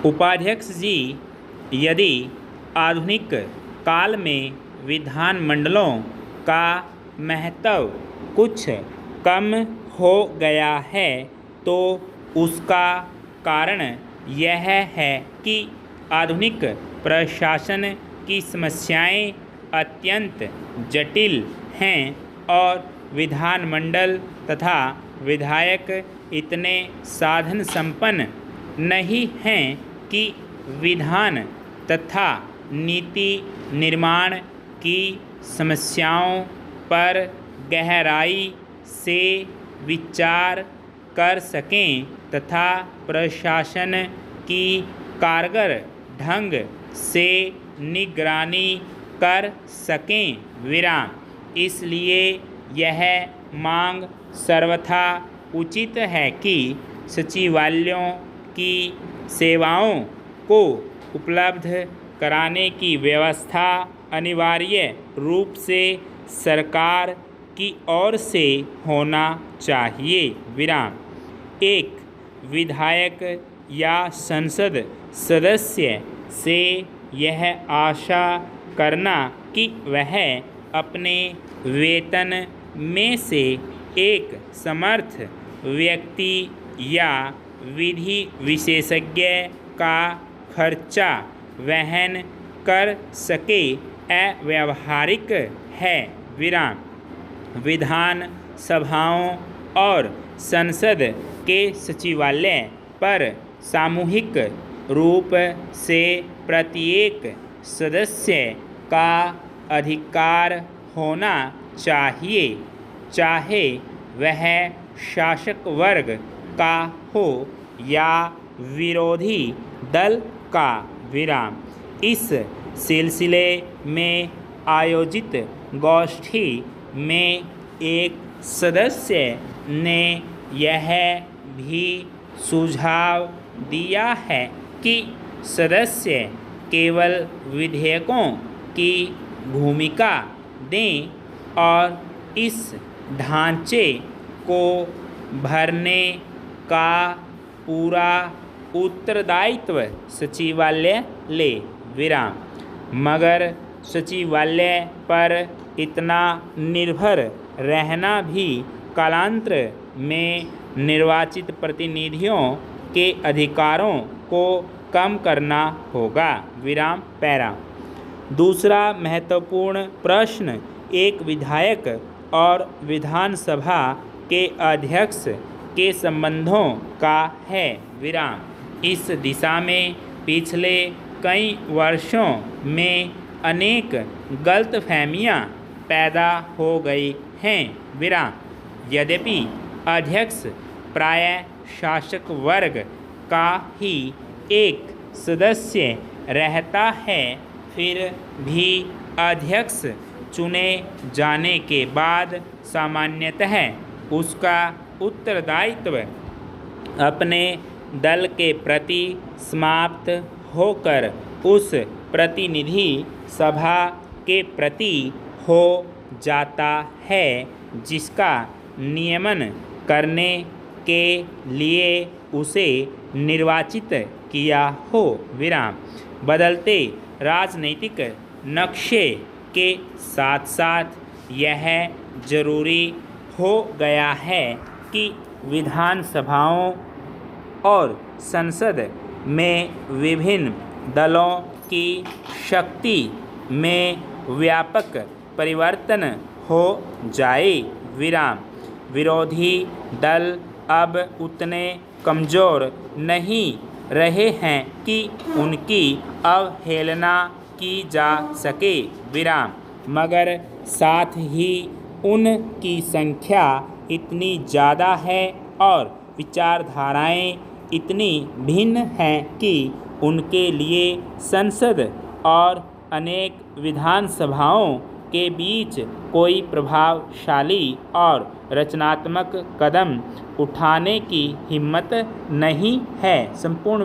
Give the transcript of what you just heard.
उपाध्यक्ष जी, यदि आधुनिक काल में विधानमंडलों का महत्व कुछ कम हो गया है तो उसका कारण यह है कि आधुनिक प्रशासन की समस्याएं अत्यंत जटिल हैं और विधानमंडल तथा विधायक इतने साधन संपन्न नहीं हैं कि विधान तथा नीति निर्माण की समस्याओं पर गहराई से विचार कर सकें तथा प्रशासन की कारगर ढंग से निगरानी कर सकें। इसलिए यह मांग सर्वथा उचित है कि सचिवालयों की सेवाओं को उपलब्ध कराने की व्यवस्था अनिवार्य रूप से सरकार की ओर से होना चाहिए। एक विधायक या संसद सदस्य से यह आशा करना कि वह अपने वेतन में से एक समर्थ व्यक्ति या विधि विशेषज्ञ का खर्चा वहन कर सके अव्यावहारिक है। विधान सभाओं और संसद के सचिवालय पर सामूहिक रूप से प्रत्येक सदस्य का अधिकार होना चाहिए, चाहे वह शासक वर्ग का हो या विरोधी दल का। इस सिलसिले में आयोजित गोष्ठी में एक सदस्य ने यह भी सुझाव दिया है कि सदस्य केवल विधेयकों की भूमिका दें और इस ढांचे को भरने का पूरा उत्तरदायित्व सचिवालय ले। मगर सचिवालय पर इतना निर्भर रहना भी कालांतर में निर्वाचित प्रतिनिधियों के अधिकारों को कम करना होगा। दूसरा महत्वपूर्ण प्रश्न एक विधायक और विधानसभा के अध्यक्ष के संबंधों का है। इस दिशा में पिछले कई वर्षों में अनेक गलतफहमियां पैदा हो गई हैं। यद्यपि अध्यक्ष प्रायः शासक वर्ग का ही एक सदस्य रहता है, फिर भी अध्यक्ष चुने जाने के बाद सामान्यतः उसका उत्तरदायित्व अपने दल के प्रति समाप्त होकर उस प्रतिनिधि सभा के प्रति हो जाता है जिसका नियमन करने के लिए उसे निर्वाचित किया हो। बदलते राजनीतिक नक्शे के साथ साथ यह जरूरी हो गया है कि विधानसभाओं और संसद में विभिन्न दलों की शक्ति में व्यापक परिवर्तन हो जाए। विरोधी दल अब उतने कमज़ोर नहीं रहे हैं कि उनकी अवहेलना की जा सके, मगर साथ ही उनकी संख्या इतनी ज़्यादा है और विचारधाराएं इतनी भिन्न हैं कि उनके लिए संसद और अनेक विधानसभाओं के बीच कोई प्रभावशाली और रचनात्मक कदम उठाने की हिम्मत नहीं है। संपूर्ण